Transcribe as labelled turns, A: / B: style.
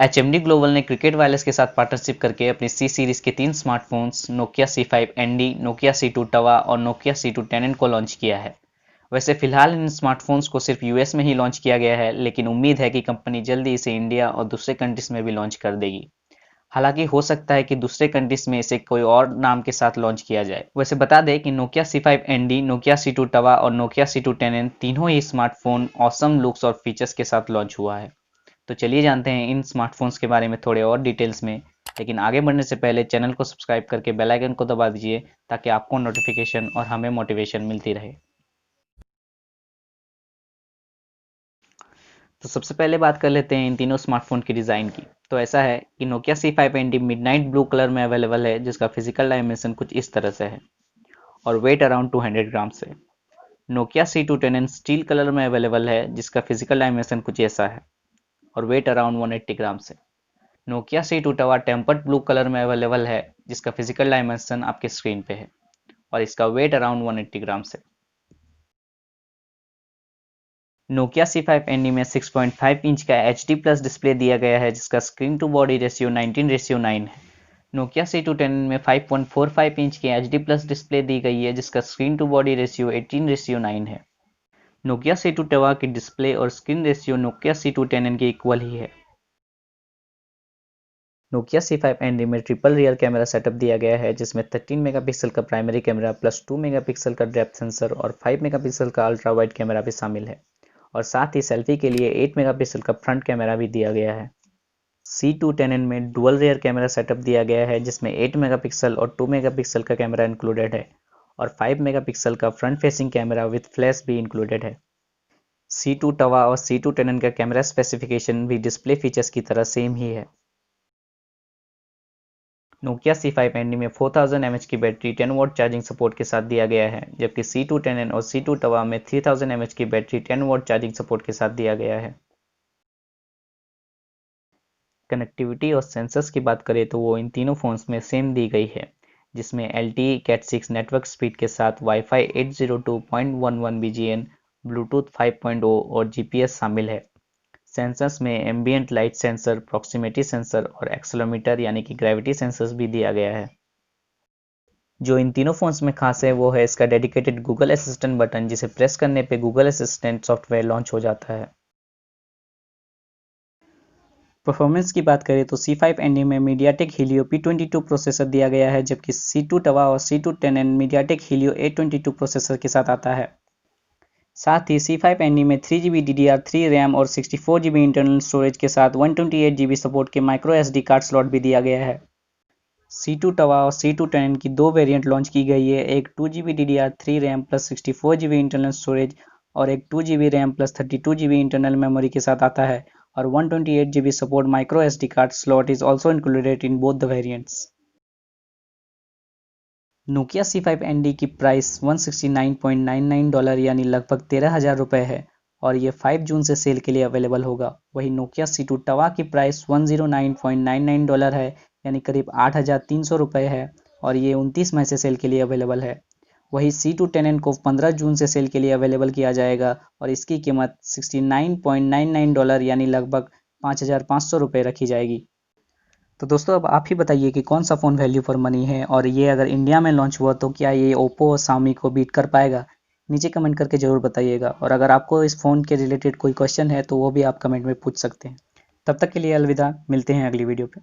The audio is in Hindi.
A: HMD ग्लोबल ने क्रिकेट वायरलेस के साथ पार्टनरशिप करके अपनी C सीरीज के 3 smartphones Nokia C5 ND, Nokia C2 टवा और नोकिया C2 10N को लॉन्च किया है। वैसे फिलहाल इन स्मार्टफोन्स को सिर्फ यूएस में ही लॉन्च किया गया है, लेकिन उम्मीद है कि कंपनी जल्दी इसे इंडिया और दूसरे कंट्रीज में भी लॉन्च कर देगी। हालांकि हो सकता है कि दूसरे कंट्रीज में इसे कोई और नाम के साथ लॉन्च किया जाए। वैसे बता दें कि Nokia C5 ND, Nokia C2 टवा और नोकिया C2 10N तीनों ही स्मार्टफोन ऑसम लुक्स और फीचर्स के साथ लॉन्च हुआ है। तो चलिए जानते हैं इन स्मार्टफोन्स के बारे में थोड़े और डिटेल्स में। लेकिन आगे बढ़ने से पहले चैनल को सब्सक्राइब करके बेल आइकन को दबा दीजिए ताकि आपको नोटिफिकेशन और हमें मोटिवेशन मिलती रहे। तो सबसे पहले बात कर लेते हैं इन तीनों स्मार्टफोन की डिज़ाइन की। तो ऐसा है कि Nokia C5 ND midnight blue colour में अवेलेबल है, जिसका फिजिकल डायमेंशन कुछ इस तरह से है और वेट अराउंड 200 ग्राम से। Nokia C2 10N steel colour में अवेलेबल है, जिसका फिजिकल डायमेंशन कुछ ऐसा है और वेट अराउंड 180 ग्राम से। नोकिया C2 टवा टेम्पर्ड ब्लू कलर में अवेलेबल है, जिसका फिजिकल डायमेंशन आपके स्क्रीन पे है और इसका वेट अराउंड 180 ग्राम से। नोकिया C5 ND में 6.5 इंच का HD प्लस डिस्प्ले दिया गया है, जिसका स्क्रीन टू बॉडी रेशियो 19:9 है। नोकिया C2 10 में 5.45 इंच की HD प्लस डिस्प्ले दी गई है, जिसका स्क्रीन टू बॉडी रेशियो 18:9 है। नोकिया C2 टवा की डिस्प्ले और screen ratio Nokia C2 10N के इक्वल ही है। नोकिया C5 ND में ट्रिपल रियर कैमरा सेटअप दिया गया है, जिसमें 13 मेगापिक्सल का प्राइमरी कैमरा प्लस 2 मेगापिक्सल का डेप्थ सेंसर और 5 मेगापिक्सल का अल्ट्रा वाइड कैमरा भी शामिल है और साथ ही सेल्फी के लिए 8 मेगापिक्सल का फ्रंट कैमरा भी दिया गया है। C2 10N में डुअल रियर कैमरा सेटअप दिया गया है, जिसमें 8 मेगापिक्सल और 2 मेगापिक्सल का कैमरा इंक्लूडेड है और 5 मेगापिक्सल का front facing camera with flash भी इंक्लूडेड है। C2 टवा और C2 10N का कैमरा स्पेसिफिकेशन भी डिस्प्ले फीचर्स की तरह सेम ही है। नोकिया C5 ND में 4000 mAh की बैटरी 10 वॉट चार्जिंग सपोर्ट के साथ दिया गया है, जबकि C2 10N और C2 टवा में 3000 mAh की बैटरी 10 वॉट चार्जिंग सपोर्ट के साथ दिया गया है। कनेक्टिविटी और सेंसर्स की बात करें तो वो इन तीनों फोन्स में सेम दी गई है, जिसमें LTE Cat 6 नेटवर्क स्पीड के साथ Wi-Fi 802.11 BGN, ब्लूटूथ 5.0 और GPS शामिल है। सेंसर्स में ambient light sensor, proximity sensor और एक्सेलेरोमीटर यानी कि ग्रेविटी सेंसर्स भी दिया गया है। जो इन तीनों फोन्स में खास है वो है इसका डेडिकेटेड गूगल असिस्टेंट बटन, जिसे प्रेस करने पे गूगल असिस्टेंट सॉफ्टवेयर लॉन्च हो जाता है। परफॉर्मेंस की बात करें तो C5 ND में मीडियाटेक हीलियो P22 प्रोसेसर दिया गया है, जबकि C2 टवा और C2 10N MediaTek Helio A22 processor के साथ आता है। साथ ही C5 ND में 3GB DDR3 रैम और 64GB इंटरनल स्टोरेज के साथ 128GB सपोर्ट के माइक्रो SD कार्ड स्लॉट भी दिया गया है। C2 टवा और C2 10N की दो वेरिएंट लॉन्च की गई है, एक 2GB DDR3 RAM plus 64GB internal storage और एक 2GB RAM plus 32GB internal memory के साथ आता है और 128GB support micro SD card slot is also included in both the variants. Nokia C5 ND की प्राइस $169.99 यानी लगभग 13,000 रुपये है और ये 5 जून से सेल के लिए अवेलेबल होगा। वहीं नोकिया C2 टवा की प्राइस $109.99 है यानी करीब 8,300 रुपये है और ये 29 मई से सेल के लिए अवेलेबल है। वहीं C2 10N को 15 जून से सेल के लिए अवेलेबल किया जाएगा और इसकी कीमत $69.99 यानी लगभग 5,500 रुपये रखी जाएगी। तो दोस्तों अब आप ही बताइए कि कौन सा फ़ोन वैल्यू फॉर मनी है और ये अगर इंडिया में लॉन्च हुआ तो क्या ये ओप्पो और शाओमी को बीट कर पाएगा? नीचे कमेंट करके ज़रूर बताइएगा और अगर आपको इस फ़ोन के रिलेटेड कोई क्वेश्चन है तो वो भी आप कमेंट में पूछ सकते हैं। तब तक के लिए अलविदा, मिलते हैं अगली वीडियो पे।